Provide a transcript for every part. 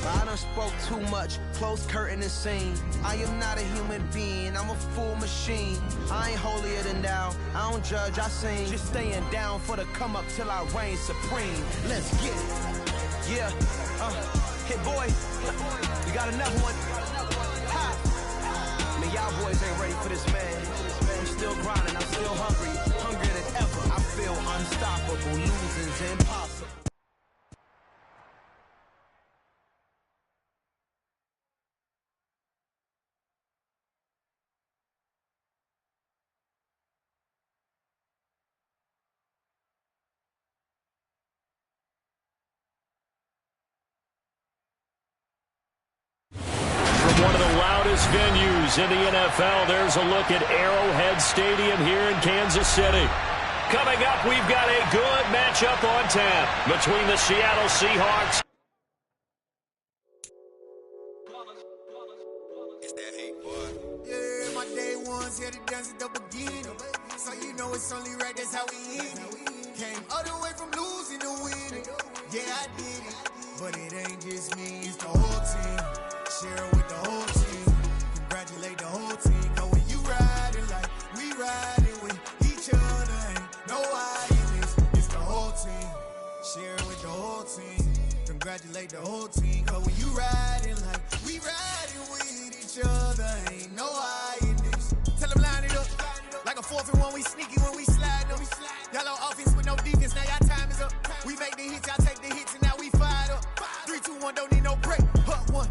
I done spoke too much, close curtain and scene. I am not a human being, I'm a full machine. I ain't holier than thou, I don't judge, I sing. Just staying down for the come up till I reign supreme. Let's get it. Yeah, hit boy, we got another one. Ha. Man, y'all boys ain't ready for this, man. I'm still grinding, I'm still hungry, hungrier than ever. I feel unstoppable, losing's impossible. One of the loudest venues in the NFL. There's a look at Arrowhead Stadium here in Kansas City. Coming up, we've got a good matchup on tap between the Seattle Seahawks. It's that hate, boy. Yeah, my day ones here to dance at the beginning. So you know it's only right, that's how we end it. Came all the way from losing to winning. Yeah, I did it. But it ain't just me, it's the whole team. Share with the whole team. Congratulate the whole team. Know when you riding like we riding with each other. Ain't no hiding this. It's the whole team. Share with the whole team. Congratulate the whole team. Know when you riding like we riding with each other. Ain't no hiding this. Tell them line it up. Like a 4th and 1, we sneaky when we slide them. Y'all on offense with no defense. Now y'all time is up. We make the hits, y'all take the hits, and now we fired up. 3, 2, 1, don't need no break. Hut one.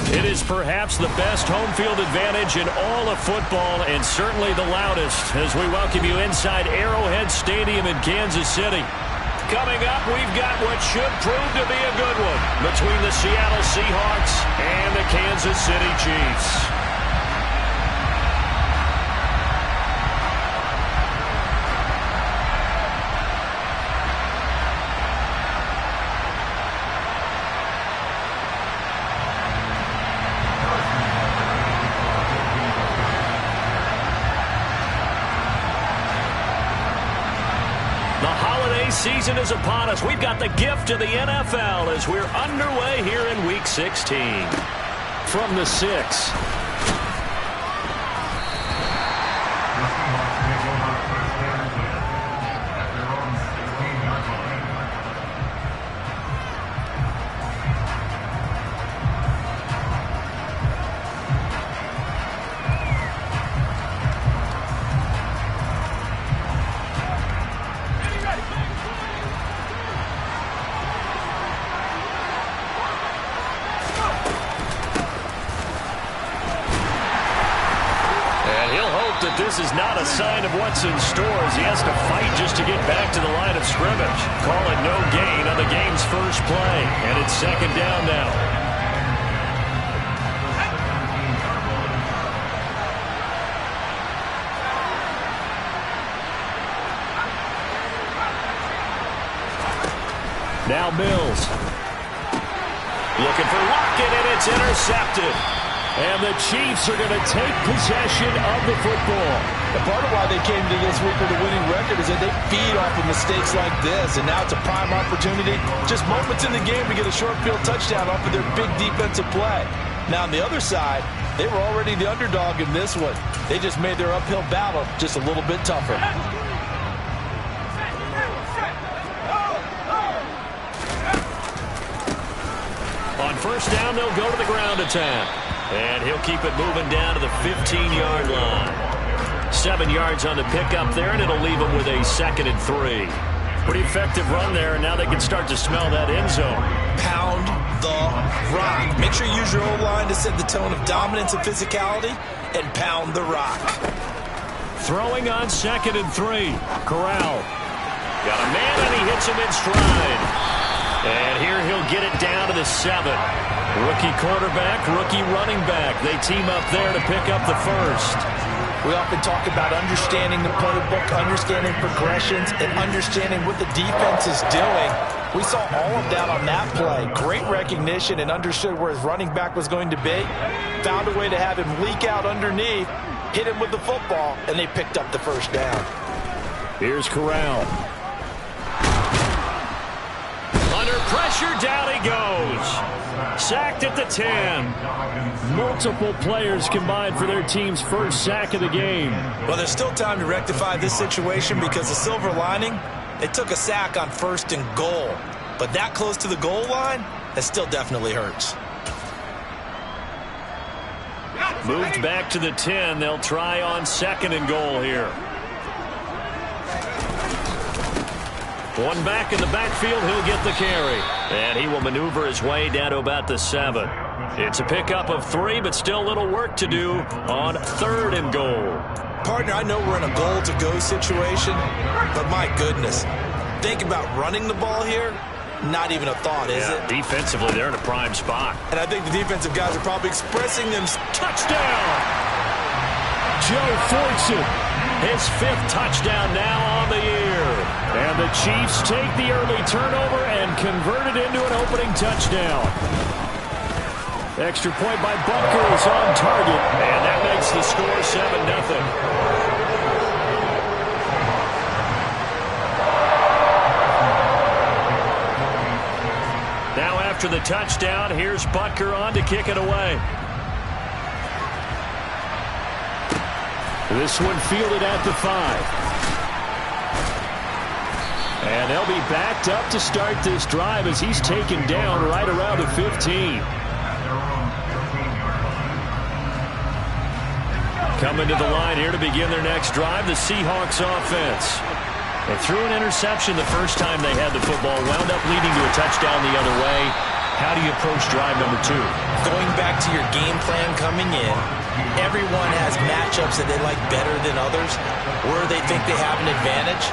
It is perhaps the best home field advantage in all of football, and certainly the loudest, as we welcome you inside Arrowhead Stadium in Kansas City. Coming up, we've got what should prove to be a good one between the Seattle Seahawks and the Kansas City Chiefs. Season is upon us. We've got the gift of the NFL as we're underway here in Week 16. From the 6. This is not a sign of what's in store as he has to fight just to get back to the line of scrimmage. Calling no gain on the game's first play, and it's 2nd down now. Now Mills. Looking for Lockett, and it's intercepted. And the Chiefs are going to take possession of the football. The part of why they came to this week with a winning record is that they feed off of mistakes like this. And now it's a prime opportunity, just moments in the game, to get a short field touchdown off of their big defensive play. Now on the other side, they were already the underdog in this one. They just made their uphill battle just a little bit tougher. On 1st down, they'll go to the ground attack. And he'll keep it moving down to the 15-yard line. 7 yards on the pickup there, and it'll leave him with a 2nd and 3. Pretty effective run there, and now they can start to smell that end zone. Pound the rock. Make sure you use your O-line to set the tone of dominance and physicality, and pound the rock. Throwing on 2nd and 3. Corral. Got a man, and he hits him in stride. And here he'll get it down to the 7. Rookie quarterback, rookie running back. They team up there to pick up the 1st. We often talk about understanding the playbook, understanding progressions, and understanding what the defense is doing. We saw all of that on that play. Great recognition and understood where his running back was going to be. Found a way to have him leak out underneath, hit him with the football, and they picked up the 1st down. Here's Corral. Under pressure, down he goes. sacked at the 10. Multiple players combined for their team's first sack of the game. Well, there's still time to rectify this situation because the silver lining, they took a sack on 1st and goal. But that close to the goal line, that still definitely hurts. Moved back to the 10. They'll try on 2nd and goal here. One back in the backfield. He'll get the carry. And he will maneuver his way down to about the 7. It's a pickup of 3, but still a little work to do on 3rd and goal. Partner, I know we're in a goal-to-go situation, but my goodness, think about running the ball here. Not even a thought, is it? Defensively, they're in a prime spot. And I think the defensive guys are probably expressing them. Touchdown! Joe Fortson, his 5th touchdown now on the year. And the Chiefs take the early turnover and convert it into an opening touchdown. Extra point by Butker is on target, and that makes the score 7-0. Now after the touchdown, here's Butker on to kick it away. This one fielded at the 5. And they'll be backed up to start this drive as he's taken down right around the 15. Coming to the line here to begin their next drive, the Seahawks offense. They threw an interception the first time they had the football, wound up leading to a touchdown the other way. How do you approach drive number 2? Going back to your game plan coming in, everyone has matchups that they like better than others, where they think they have an advantage.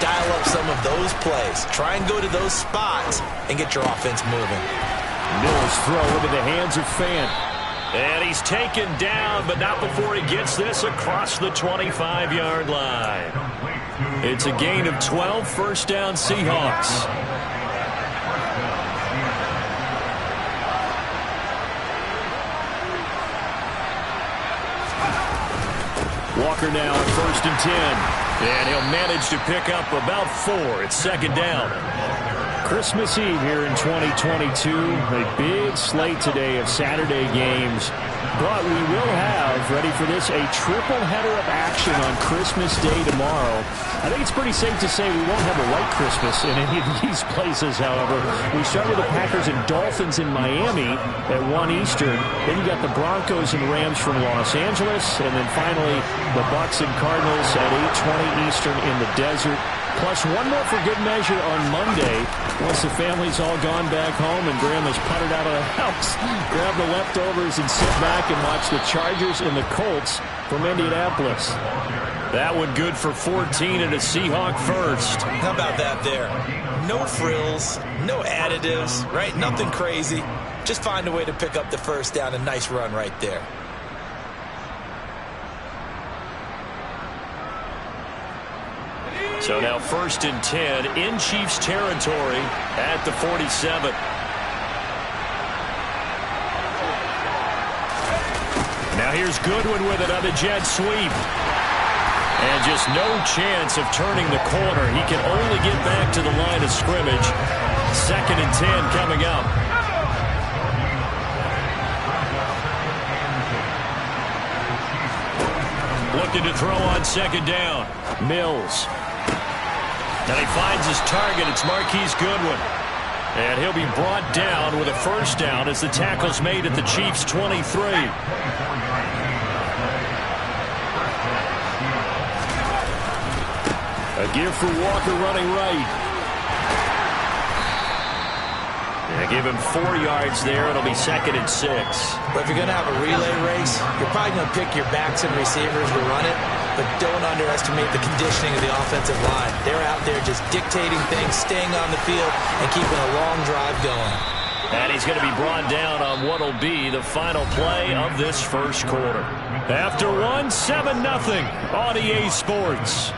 Dial up some of those plays. Try and go to those spots and get your offense moving. Mills throw into the hands of Fant. And he's taken down, but not before he gets this across the 25-yard line. It's a gain of 12, 1st down Seahawks. Walker now at 1st and 10. And he'll manage to pick up about 4. It's 2nd down. Christmas Eve here in 2022. A big slate today of Saturday games. But we will have, ready for this, a triple header of action on Christmas Day tomorrow. I think it's pretty safe to say we won't have a white Christmas in any of these places, however. We start with the Packers and Dolphins in Miami at 1 Eastern. Then you got the Broncos and Rams from Los Angeles. And then finally, the Bucs and Cardinals at 8:20 Eastern in the desert. Plus one more for good measure on Monday. Once the family's all gone back home and Grandma's puttered out of the house, grab the leftovers and sit back and watch the Chargers and the Colts from Indianapolis. That one good for 14 and a Seahawk first. How about that there? No frills, no additives, right? Nothing crazy. Just find a way to pick up the 1st down. A nice run right there. So now 1st and 10 in Chiefs territory at the 47. Now here's Goodwin with it on the jet sweep. And just no chance of turning the corner. He can only get back to the line of scrimmage. 2nd and 10 coming up. Looking to throw on 2nd down. Mills. And he finds his target. It's Marquise Goodwin. And he'll be brought down with a 1st down as the tackle's made at the Chiefs' 23. A give for Walker running right. And give him 4 yards there. It'll be 2nd and 6. But if you're going to have a relay race, you're probably going to pick your backs and receivers to run it. But don't underestimate the conditioning of the offensive line. They're out there just dictating things, staying on the field, and keeping a long drive going. And he's going to be brought down on what will be the final play of this first quarter. After one, 7-0 on EA Sports.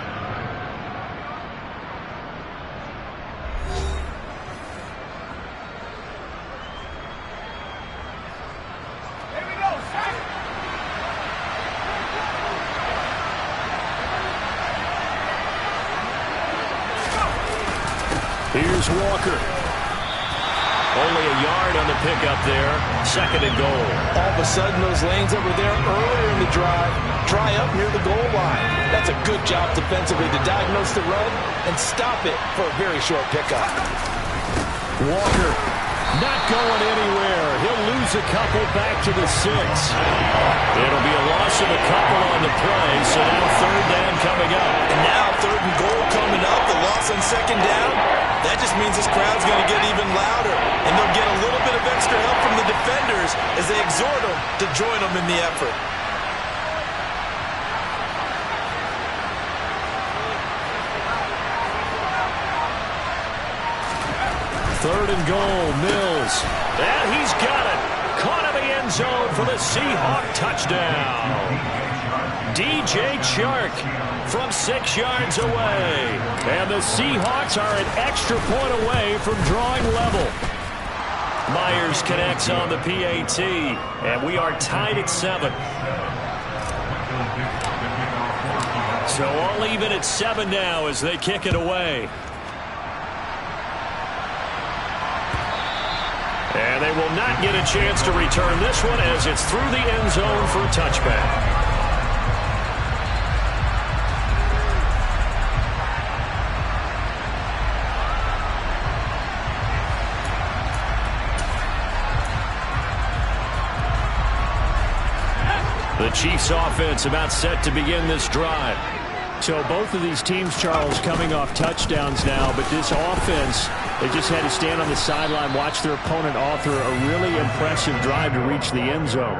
Here's Walker. Only a yard on the pickup there. 2nd and goal. All of a sudden, those lanes that were there earlier in the drive dry up near the goal line. That's a good job defensively to diagnose the run and stop it for a very short pickup. Walker not going anywhere. He'll lose a couple back to the 6. It'll be a loss of a couple on the play, so now 3rd down coming up. And now 3rd and goal coming up, the loss on 2nd down. That just means this crowd's going to get even louder, and they'll get a little bit of extra help from the defenders as they exhort them to join them in the effort. Third and goal, Mills. And he's got it. Caught in the end zone for the Seahawk touchdown. DJ Chark from 6 yards away. And the Seahawks are an extra point away from drawing level. Myers connects on the PAT. And we are tied at 7. So all even at 7 now as they kick it away. And they will not get a chance to return this one as it's through the end zone for a touchback. The Chiefs offense about set to begin this drive. So both of these teams, Charles, coming off touchdowns now, but this offense, they just had to stand on the sideline, watch their opponent author a really impressive drive to reach the end zone.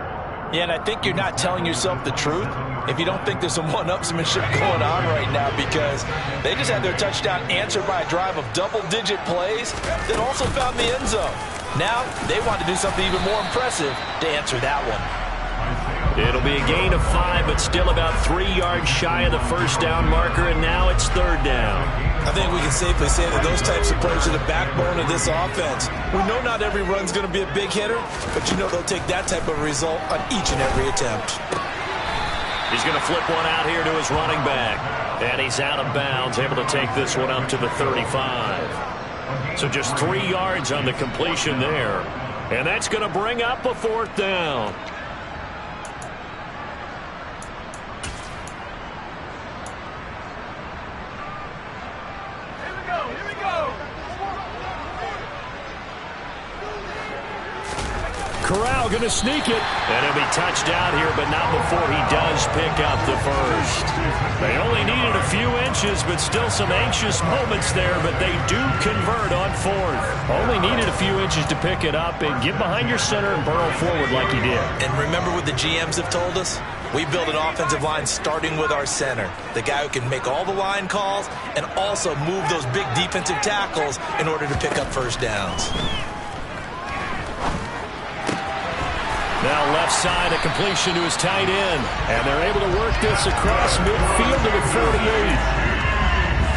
Yeah, and I think you're not telling yourself the truth if you don't think there's some one-upsmanship going on right now, because they just had their touchdown answered by a drive of double-digit plays that also found the end zone. Now they want to do something even more impressive to answer that one. It'll be a gain of 5, but still about 3 yards shy of the first down marker, and now it's 3rd down. I think we can safely say that those types of plays are the backbone of this offense. We know not every run's going to be a big hitter, but you know they'll take that type of result on each and every attempt. He's going to flip one out here to his running back, and he's out of bounds, able to take this one up to the 35. So just 3 yards on the completion there, and that's going to bring up a 4th down. Corral going to sneak it, and he'll be touched out here, but not before he does pick up the first. They only needed a few inches, but still some anxious moments there, but they do convert on 4th. Only needed a few inches to pick it up and get behind your center and burrow forward like he did. And remember what the GMs have told us? We build an offensive line starting with our center, the guy who can make all the line calls and also move those big defensive tackles in order to pick up first downs. Now left side, a completion to his tight end. And they're able to work this across midfield to the 48.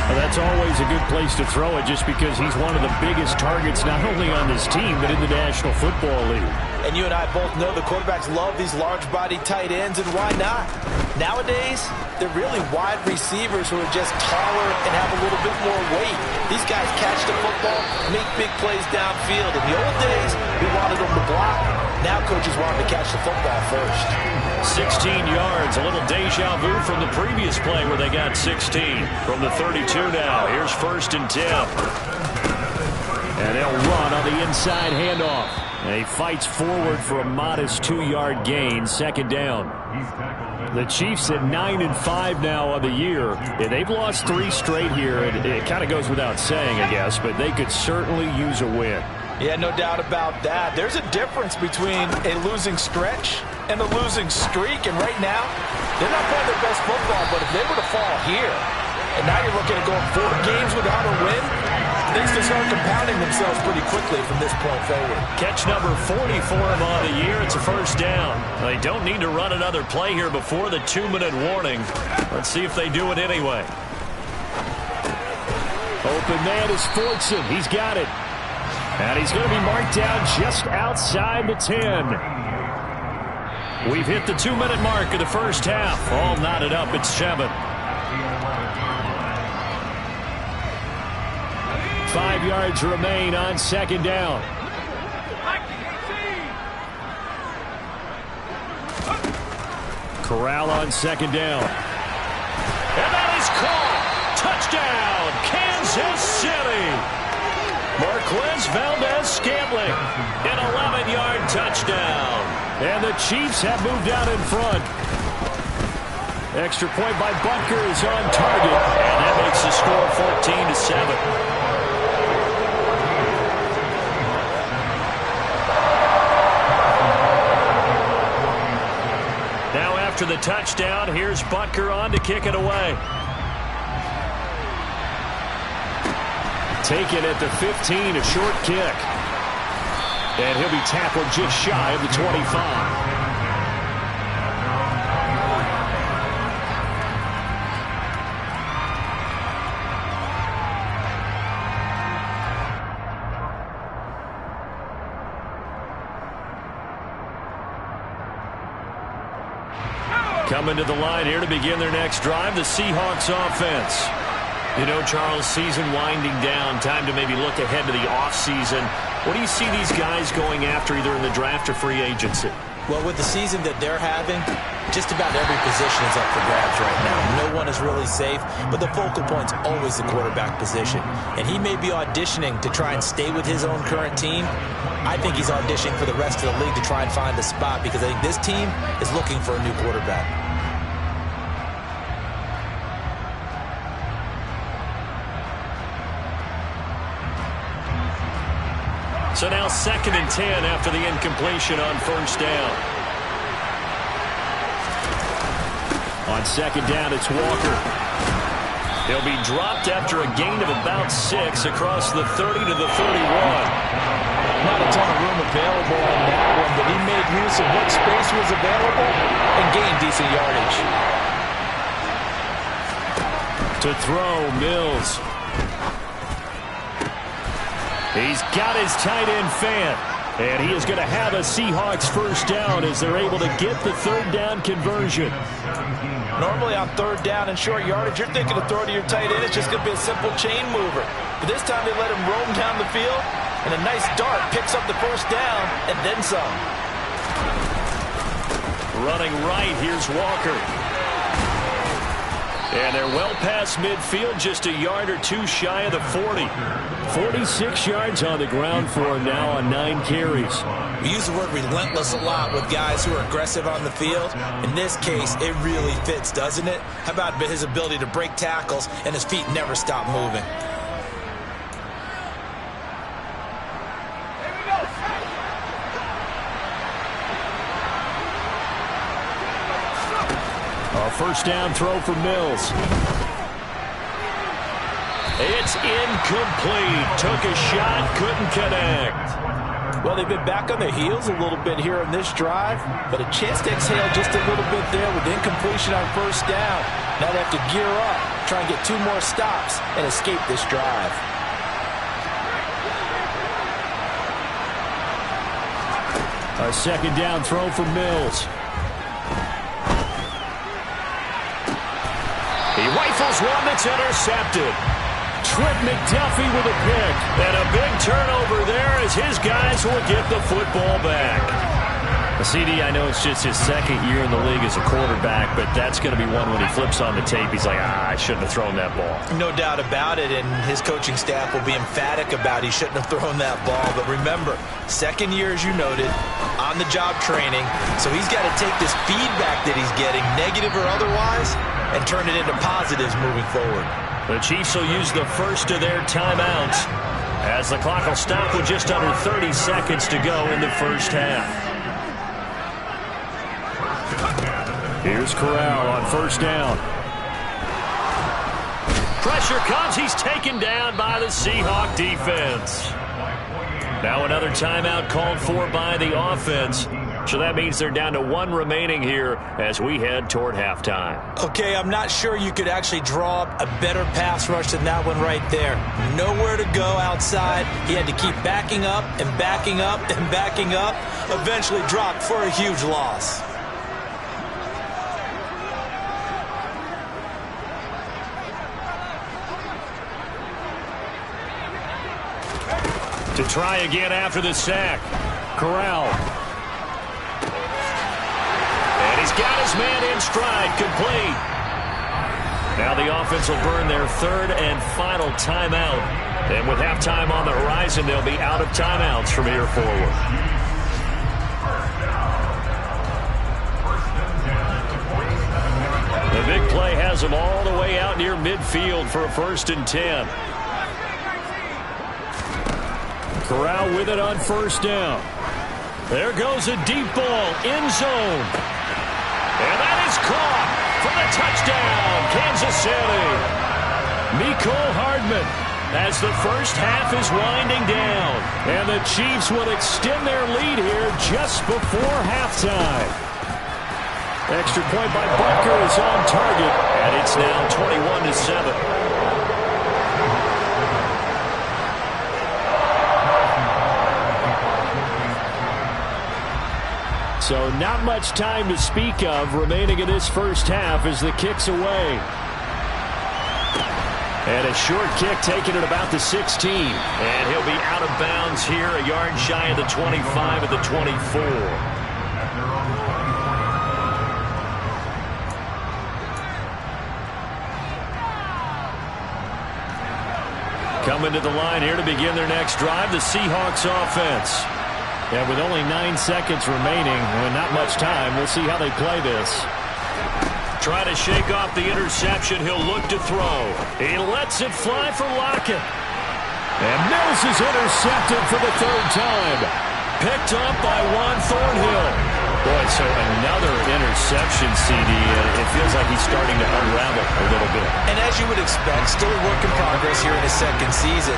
Well, that's always a good place to throw it just because he's one of the biggest targets not only on this team but in the National Football League. And you and I both know the quarterbacks love these large-bodied tight ends, and why not? Nowadays, they're really wide receivers who are just taller and have a little bit more weight. These guys catch the football, make big plays downfield. In the old days, we wanted them to block. Now coaches want them to catch the football first. 16 yards, a little deja vu from the previous play where they got 16. From the 32 now, here's 1st and 10. And they'll run on the inside handoff. And he fights forward for a modest 2-yard gain, 2nd down. The Chiefs at 9-5 now on the year. They've lost 3 straight here, and it kind of goes without saying, I guess, but they could certainly use a win. Yeah, no doubt about that. There's a difference between a losing stretch and a losing streak, and right now, they're not playing their best football, but if they were to fall here, and now you're looking at going 4 games without a win, things can start compounding themselves pretty quickly from this point forward. Catch number 40 for him on the year. It's a 1st down. They don't need to run another play here before the 2-minute warning. Let's see if they do it anyway. Open man is Fortson. He's got it. And he's going to be marked down just outside the 10. We've hit the 2-minute mark of the first half. All knotted up at 7. 5 yards remain on 2nd down. Corral on second down. And that is caught. Touchdown, Kansas City. Marquez Valdez-Scantling, an 11-yard touchdown. And the Chiefs have moved out in front. Extra point by Butker is on target. And that makes the score 14-7. After the touchdown, here's Butker on to kick it away. Taken at the 15, a short kick. And he'll be tackled just shy of the 25. Coming to the line here to begin their next drive, the Seahawks offense. You know, Charles, season winding down, time to maybe look ahead to the offseason. What do you see these guys going after either in the draft or free agency? Well, with the season that they're having, just about every position is up for grabs right now. No one is really safe, but the focal point's always the quarterback position. And he may be auditioning to try and stay with his own current team. I think he's auditioning for the rest of the league to try and find a spot because I think this team is looking for a new quarterback. So now 2nd and 10 after the incompletion on first down. On second down, it's Walker. He'll be dropped after a gain of about 6 across the 30 to the 31. Not a ton of room available on that one, but he made use of what space was available and gained decent yardage. To throw, Mills. He's got his tight end fan, and he is going to have a Seahawks first down as they're able to get the third down conversion. Normally on third down and short yardage, you're thinking of throw to your tight end. It's just going to be a simple chain mover. But this time they let him roam down the field, and a nice dart picks up the first down and then some. Running right, here's Walker. And they're well past midfield, just a yard or two shy of the 40. 46 yards on the ground for him now on 9 carries. We use the word relentless a lot with guys who are aggressive on the field. In this case, it really fits, doesn't it? How about his ability to break tackles and his feet never stop moving? First down throw for Mills. It's incomplete. Took a shot, couldn't connect. Well, they've been back on their heels a little bit here on this drive, but a chance to exhale just a little bit there with incompletion on first down. Now they have to gear up, try and get 2 more stops and escape this drive. A second down throw for Mills. He rifles one that's intercepted. Trent McDuffie with a pick. And a big turnover there as his guys will get the football back. CD, I know it's just his 2nd year in the league as a quarterback, but that's going to be one when he flips on the tape. He's like, I shouldn't have thrown that ball. No doubt about it, and his coaching staff will be emphatic about he shouldn't have thrown that ball. But remember, 2nd year, as you noted, on-the-job training, so he's got to take this feedback that he's getting, negative or otherwise, and turn it into positives moving forward. The Chiefs will use the first of their timeouts as the clock will stop with just under 30 seconds to go in the first half. Here's Corral on first down. Pressure comes. He's taken down by the Seahawk defense. Now another timeout called for by the offense. So that means they're down to 1 remaining here as we head toward halftime. Okay, I'm not sure you could actually draw up a better pass rush than that one right there. Nowhere to go outside. He had to keep backing up and backing up and backing up. Eventually dropped for a huge loss. To try again after the sack. Corral. And he's He's got his man in stride, complete. Now the offense will burn their third and final timeout. And with halftime on the horizon, they'll be out of timeouts from here forward. The big play has them all the way out near midfield for a 1st and 10. Corral with it on 1st down. There goes a deep ball, end zone. And that is caught for the touchdown, Kansas City. Mecole Hardman as the first half is winding down. And the Chiefs will extend their lead here just before halftime. Extra point by Barker is on target, and it's now 21-7. So not much time to speak of remaining in this first half as the kick's away. And a short kick taken at about the 16. And he'll be out of bounds here, a yard shy of the 25 at the 24. Coming to the line here to begin their next drive, the Seahawks offense. And with only 9 seconds remaining, and not much time, we'll see how they play this. Try to shake off the interception. He'll look to throw. He lets it fly for Lockett. And Mills is intercepted for the 3rd time. Picked up by Juan Thornhill. Boy, so another interception, CD. It feels like he's starting to unravel a little bit. And as you would expect, still a work in progress here in his 2nd season.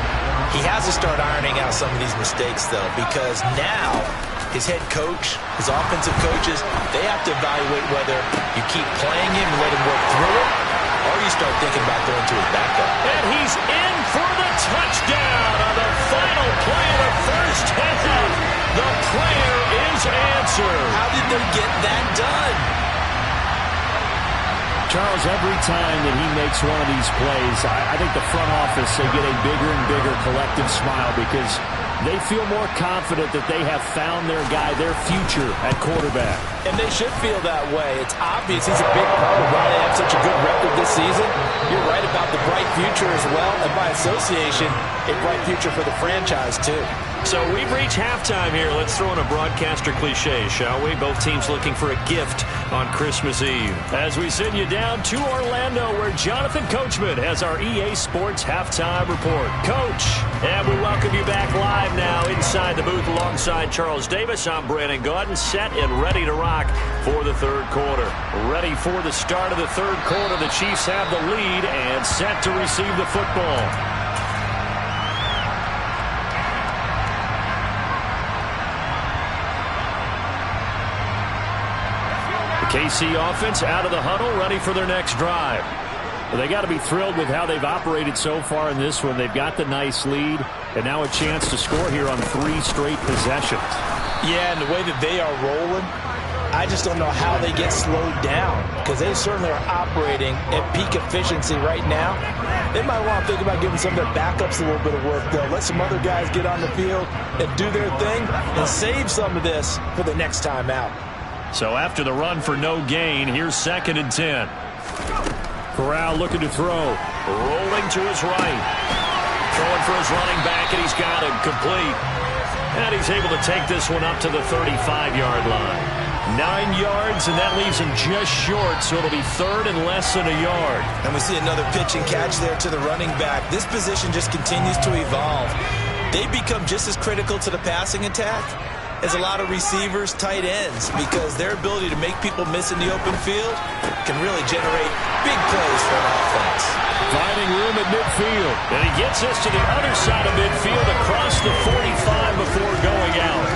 He has to start ironing out some of these mistakes, though, because now his head coach, his offensive coaches, they have to evaluate whether you keep playing him and let him work through it, or you start thinking about going to his backup. And he's in for the touchdown on the final play of the first half. The prayer is answered. How did they get that done? Charles, every time that he makes one of these plays, I think the front office, they get a bigger and bigger collective smile because they feel more confident that they have found their guy, their future at quarterback. And they should feel that way. It's obvious he's a big part of why they have such a good record this season. You're right about the bright future as well, and by association, a bright future for the franchise, too. So we've reached halftime here. Let's throw in a broadcaster cliche, shall we? Both teams looking for a gift on Christmas Eve. As we send you down to Orlando, where Jonathan Coachman has our EA Sports halftime report. Coach, and we welcome you back live now inside the booth alongside Charles Davis. I'm Brandon Gaudin, set and ready to rock for the 3rd quarter. Ready for the start of the 3rd quarter. The Chiefs have the lead and set to receive the football. KC offense out of the huddle, ready for their next drive. Well, they got to be thrilled with how they've operated so far in this one. They've got the nice lead, and now a chance to score here on 3 straight possessions. Yeah, and the way that they are rolling, I just don't know how they get slowed down because they certainly are operating at peak efficiency right now. They might want to think about giving some of their backups a little bit of work, though. Let some other guys get on the field and do their thing and save some of this for the next time out. So after the run for no gain, here's 2nd and 10. Corral looking to throw. Rolling to his right. Throwing for his running back, and he's got him complete. And he's able to take this one up to the 35-yard line. 9 yards, and that leaves him just short, so it'll be 3rd and less than a yard. And we see another pitch and catch there to the running back. This position just continues to evolve. They become just as critical to the passing attack as a lot of receivers, tight ends, because their ability to make people miss in the open field can really generate big plays for an offense. Finding room at midfield. And he gets us to the other side of midfield across the 45 before going out.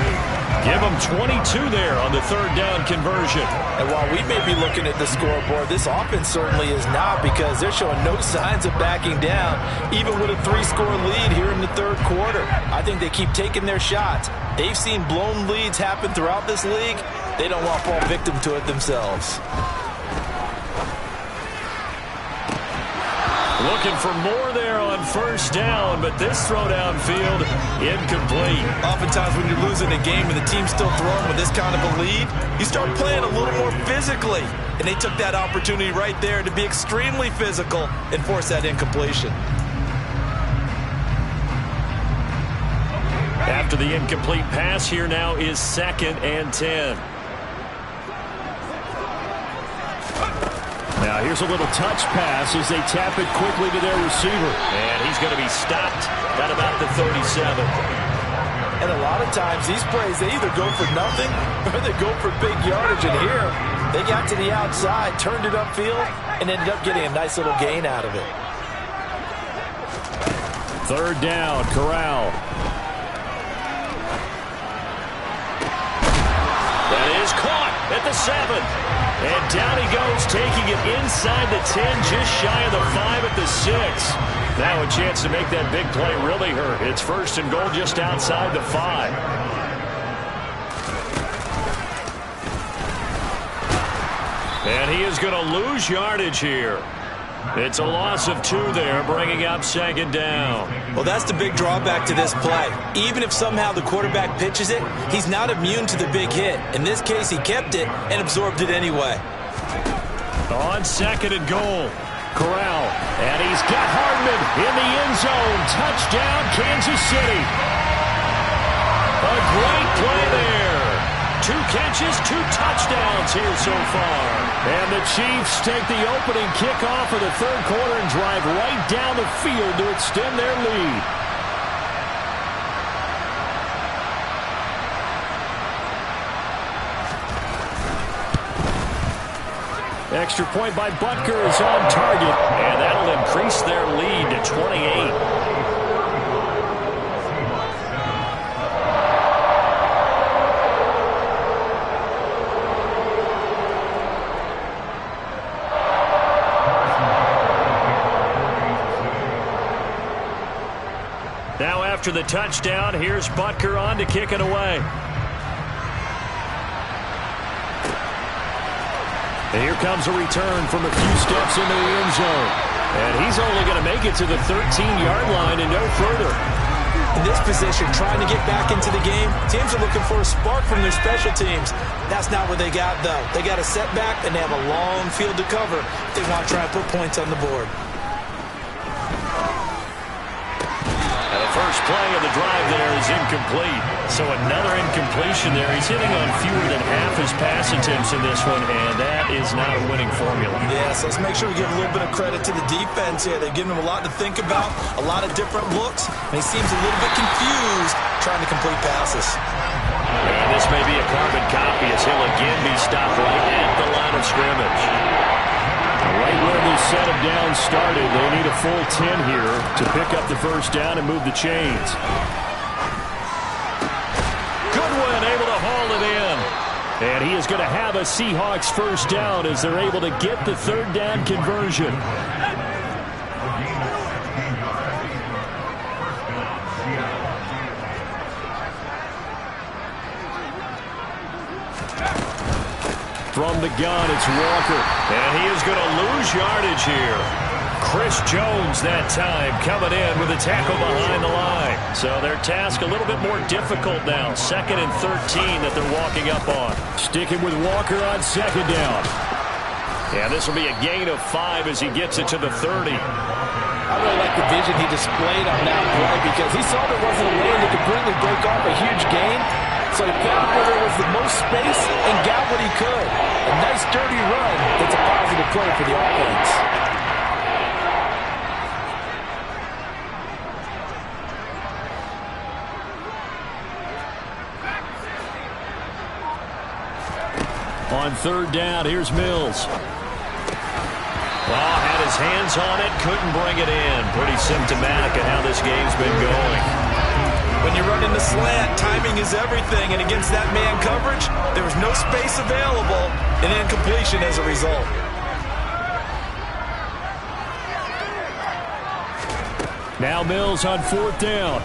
Give them 22 there on the 3rd down conversion. And while we may be looking at the scoreboard, this offense certainly is not, because they're showing no signs of backing down, even with a 3-score lead here in the 3rd quarter. I think they keep taking their shots. They've seen blown leads happen throughout this league. They don't want to fall victim to it themselves. Looking for more there on first down, but this throw downfield incomplete. Oftentimes when you're losing a game and the team's still throwing with this kind of a lead, you start playing a little more physically. And they took that opportunity right there to be extremely physical and force that incompletion. After the incomplete pass, here now is 2nd and 10. Now here's a little touch pass as they tap it quickly to their receiver. And he's going to be stopped at about the 37. And a lot of times these plays, they either go for nothing or they go for big yardage. And here, they got to the outside, turned it upfield, and ended up getting a nice little gain out of it. 3rd down, Corral. That is caught at the 7. And down he goes, taking it inside the 10, just shy of the 5 at the 6. Now a chance to make that big play really hurt. It's 1st and goal just outside the 5. And he is going to lose yardage here. It's a loss of 2 there, bringing up 2nd down. Well, that's the big drawback to this play. Even if somehow the quarterback pitches it, he's not immune to the big hit. In this case, he kept it and absorbed it anyway. On 2nd and goal, Corral. And he's got Hardman in the end zone. Touchdown, Kansas City. A great play there. 2 catches, 2 touchdowns here so far. And the Chiefs take the opening kickoff of the 3rd quarter and drive right down the field to extend their lead. Extra point by Butker is on target, and that'll increase their lead to 28. Now after the touchdown, here's Butker on to kick it away. And here comes a return from a few steps into the end zone. And he's only going to make it to the 13-yard line and no further. In this position, trying to get back into the game, teams are looking for a spark from their special teams. That's not what they got, though. They got a setback, and they have a long field to cover if they want to try and put points on the board. First play of the drive there is incomplete. So another incompletion there. He's hitting on fewer than half his pass attempts in this one, and that is not a winning formula. Yeah, so let's make sure we give a little bit of credit to the defense here. They've given him a lot to think about, a lot of different looks, and he seems a little bit confused trying to complete passes. And this may be a carbon copy as he'll again be stopped right at the line of scrimmage. Right where they set him down started, they need a full 10 here to pick up the first down and move the chains. Goodwin able to haul it in. And he is going to have a Seahawks first down as they're able to get the 3rd down conversion. From the gun, it's Walker. And he is going to lose yardage here. Chris Jones that time coming in with a tackle behind the line. So their task a little bit more difficult now. 2nd and 13 that they're walking up on. Sticking with Walker on 2nd down. Yeah, this will be a gain of 5 as he gets it to the 30. I really like the vision he displayed on that play because he saw there wasn't a lane to completely break off a huge gain. So he found where there was the most space and got what he could. A nice dirty run that's a positive play for the offense. On 3rd down, here's Mills. Well, had his hands on it, couldn't bring it in. Pretty symptomatic of how this game's been going. When you're running the slant, timing is everything, and against that man coverage, there was no space available, and incompletion as a result. Now Mills on 4th down.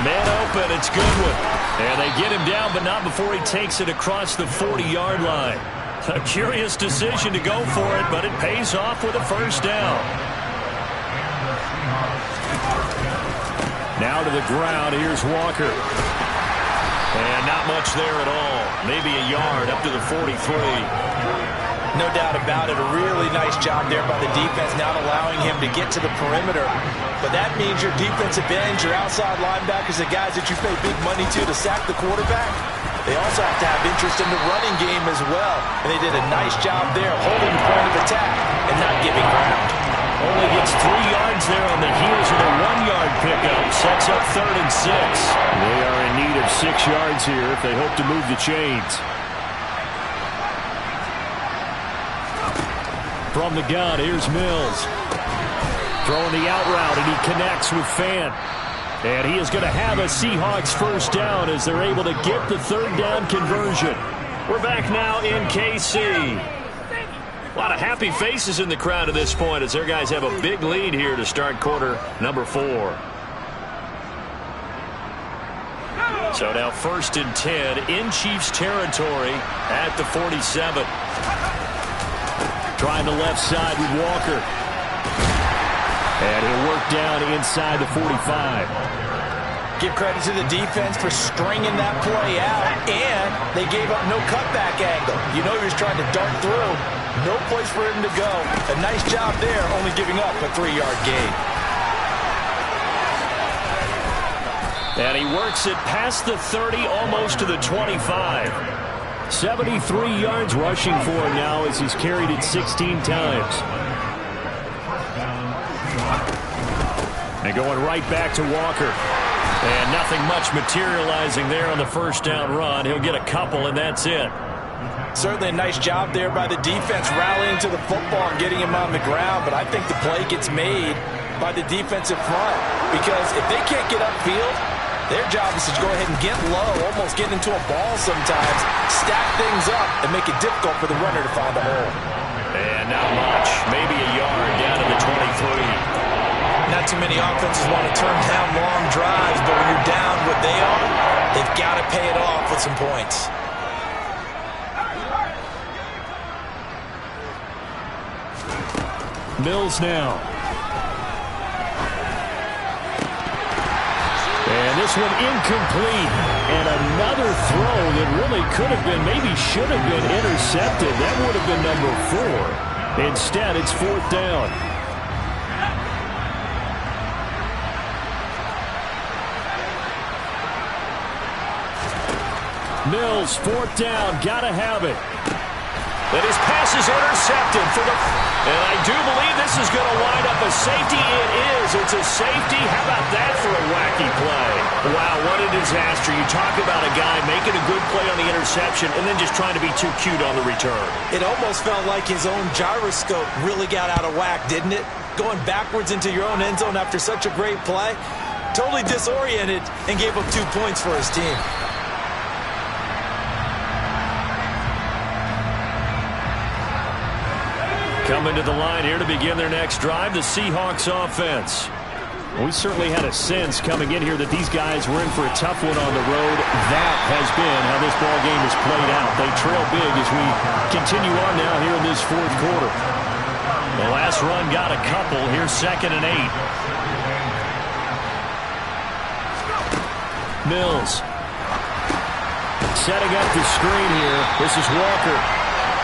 Man open, it's Goodwin. And they get him down, but not before he takes it across the 40-yard line. A curious decision to go for it, but it pays off with a first down. Now to the ground. Here's Walker. And not much there at all. Maybe a yard up to the 43. No doubt about it. A really nice job there by the defense, not allowing him to get to the perimeter. But that means your defensive ends, your outside linebackers, the guys that you pay big money to sack the quarterback, they also have to have interest in the running game as well. And they did a nice job there holding the point of attack and not giving ground. Only gets 3 yards there on the heels of a 1-yard pickup. Sets up 3rd and 6. They are in need of 6 yards here if they hope to move the chains. From the gun, here's Mills. Throwing the out route, and he connects with Fant. And he is going to have a Seahawks first down as they're able to get the 3rd down conversion. We're back now in KC. A lot of happy faces in the crowd at this point as their guys have a big lead here to start quarter number 4. So now 1st and 10 in Chiefs territory at the 47. Trying the left side with Walker. And he'll work down inside the 45. Give credit to the defense for stringing that play out, and they gave up no cutback angle. You know he was trying to dart through. No place for him to go. A nice job there, only giving up a 3-yard gain. And he works it past the 30, almost to the 25. 73 yards rushing for him now as he's carried it 16 times. And going right back to Walker. And nothing much materializing there on the first down run. He'll get a couple, and that's it. Certainly a nice job there by the defense rallying to the football and getting him on the ground. But I think the play gets made by the defensive front. Because if they can't get upfield, their job is to go ahead and get low, almost get into a ball sometimes, stack things up, and make it difficult for the runner to find a hole. And not much. Maybe a yard down to the 23. Not too many offenses want to turn down long drives, but when you're down what they are, they've got to pay it off with some points. Mills now. And this one incomplete. And another throw that really could have been, maybe should have been intercepted. That would have been number 4. Instead, it's 4th down. Mills, 4th down, gotta have it. And his pass is intercepted for the... And I do believe this is going to wind up a safety. It is. It's a safety. How about that for a wacky play? Wow, what a disaster. You talk about a guy making a good play on the interception and then just trying to be too cute on the return. It almost felt like his own gyroscope really got out of whack, didn't it? Going backwards into your own end zone after such a great play. Totally disoriented and gave up 2 points for his team. Coming to the line here to begin their next drive, the Seahawks offense. We certainly had a sense coming in here that these guys were in for a tough one on the road. That has been how this ball game has played out. They trail big as we continue on now here in this 4th quarter. The last run got a couple. Here's 2nd and 8. Mills. Setting up the screen here. This is Walker.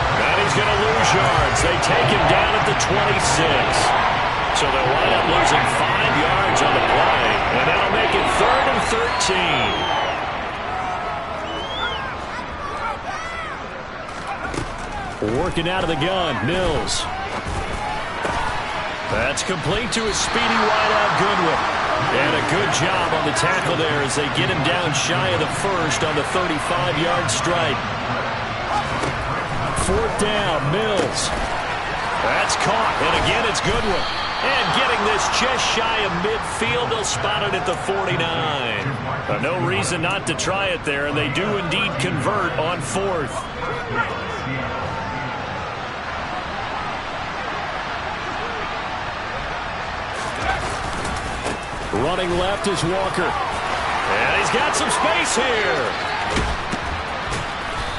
And he's going to lose yards. They take him down at the 26. So they'll wind up losing 5 yards on the play. And that'll make it 3rd and 13. Working out of the gun, Mills. That's complete to a speedy wideout Goodwin. And a good job on the tackle there as they get him down shy of the first on the 35-yard strike. 4th down, Mills. That's caught, and again it's Goodwin. And getting this just shy of midfield, they'll spot it at the 49. No reason not to try it there, and they do indeed convert on 4th. Running left is Walker. And he's got some space here.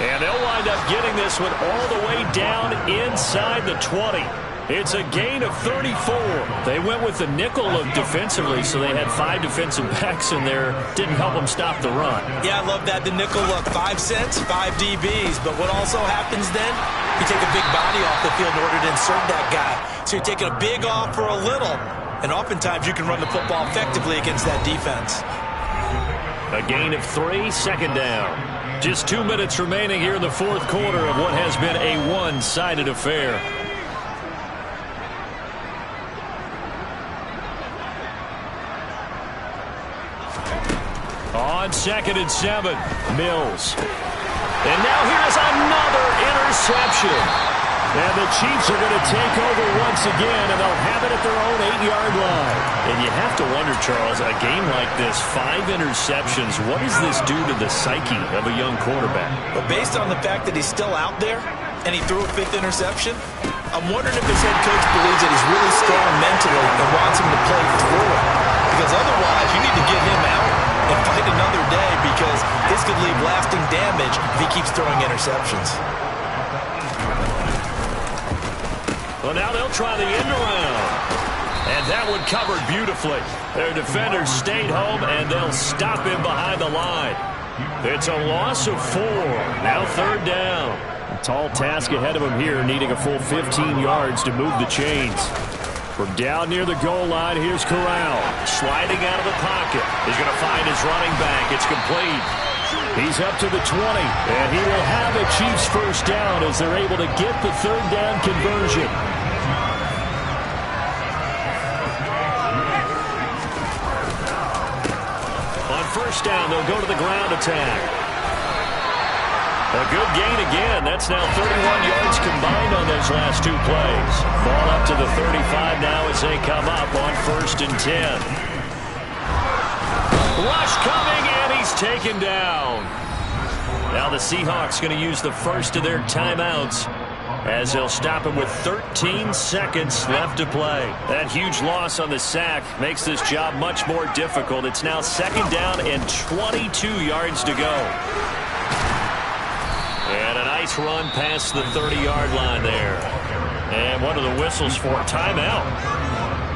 And they'll wind up getting this one all the way down inside the 20. It's a gain of 34. They went with the nickel look defensively, so they had 5 defensive backs in there. Didn't help them stop the run. Yeah, I love that, the nickel look. 5 cents, 5 DBs. But what also happens then, you take a big body off the field in order to insert that guy. So you're taking a big off for a little. And oftentimes you can run the football effectively against that defense. A gain of 3, second down. Just 2 minutes remaining here in the fourth quarter of what has been a one-sided affair. On 2nd and 7, Mills. And now here's another interception. And the Chiefs are going to take over once again, and they'll have it at their own 8-yard line. And you have to wonder, Charles, a game like this, 5 interceptions, what does this do to the psyche of a young quarterback? But based on the fact that he's still out there and he threw a 5th interception, I'm wondering if his head coach believes that he's really strong mentally and wants him to play through it. Because otherwise, you need to get him out and fight another day, because this could leave lasting damage if he keeps throwing interceptions. Well, now they'll try the end around. And that one covered beautifully. Their defenders stayed home, and they'll stop him behind the line. It's a loss of 4. Now 3rd down. A tall task ahead of him here, needing a full 15 yards to move the chains. From down near the goal line, here's Corral. Sliding out of the pocket. He's going to find his running back. It's complete. He's up to the 20, and he will have a Chiefs first down as they're able to get the 3rd down conversion. On first down, they'll go to the ground attack. A good gain again. That's now 31 yards combined on those last 2 plays. Ball up to the 35 now as they come up on 1st and 10. Rush coming, and he's taken down. Now the Seahawks going to use the first of their timeouts as they'll stop him with 13 seconds left to play. That huge loss on the sack makes this job much more difficult. It's now 2nd down and 22 yards to go. And a nice run past the 30-yard line there. And one of the whistles for a timeout.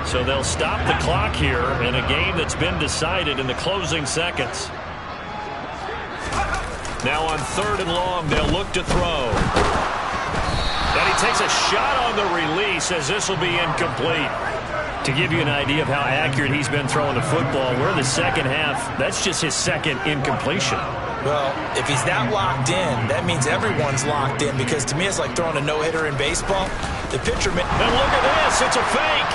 So they'll stop the clock here in a game that's been decided in the closing seconds. Now on 3rd and long, they'll look to throw. And he takes a shot on the release as this will be incomplete. To give you an idea of how accurate he's been throwing the football, we're in the second half. That's just his 2nd incompletion. Well, if he's that locked in, that means everyone's locked in, because to me it's like throwing a no-hitter in baseball. The pitcher... And look at this. It's a fake.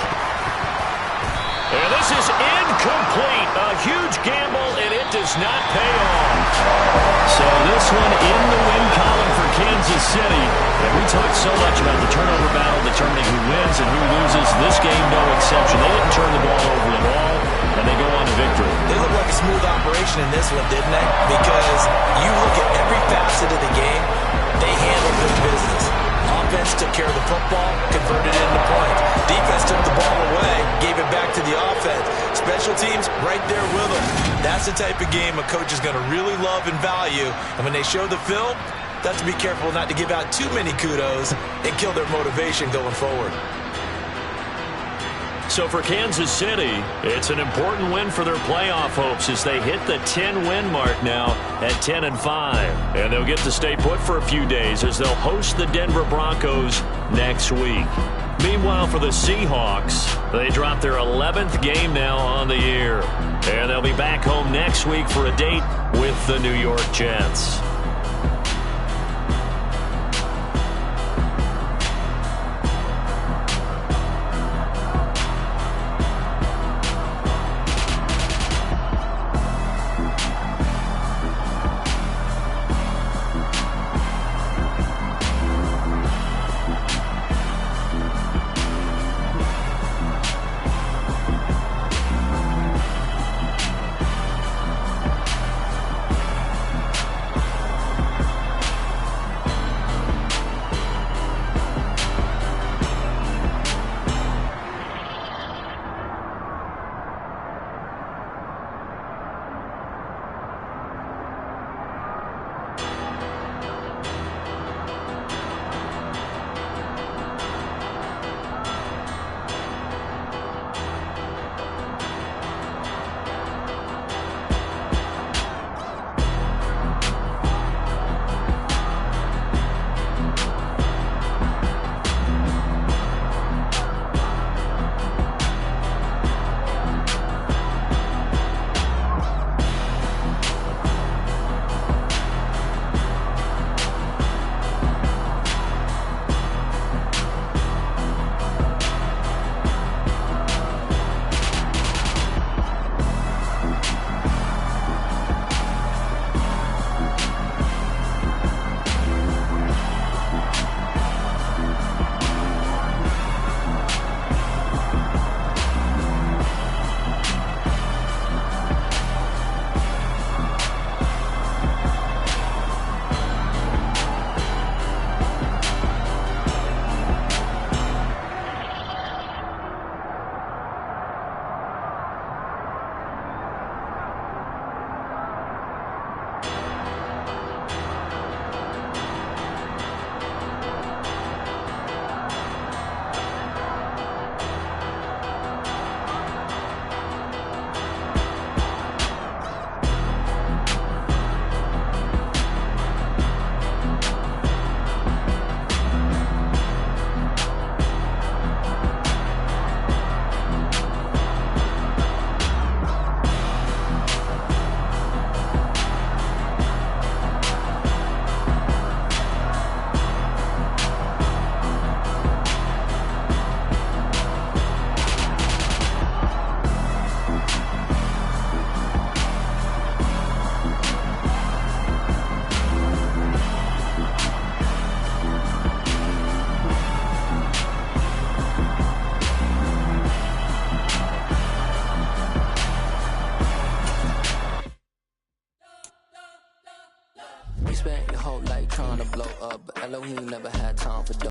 And this is incomplete. A huge gamble, and it does not pay off. So this one in the win column for Kansas City. And we talked so much about the turnover battle determining who wins and who loses. This game, no exception. They didn't turn the ball over at all, and they go on to victory. They look like a smooth operation in this one, didn't they? Because you look at every facet of the game, they handled good business. Offense took care of the football, converted it into points. Defense took the ball away, gave it back to the offense. Special teams, right there with them. That's the type of game a coach is going to really love and value. And when they show the film, they have to be careful not to give out too many kudos and kill their motivation going forward. So for Kansas City, it's an important win for their playoff hopes as they hit the 10-win mark now at 10-5. And they'll get to stay put for a few days as they'll host the Denver Broncos next week. Meanwhile, for the Seahawks, they drop their 11th game now on the year. And they'll be back home next week for a date with the New York Jets. You spent your whole life trying to blow up, but Elohim never had time for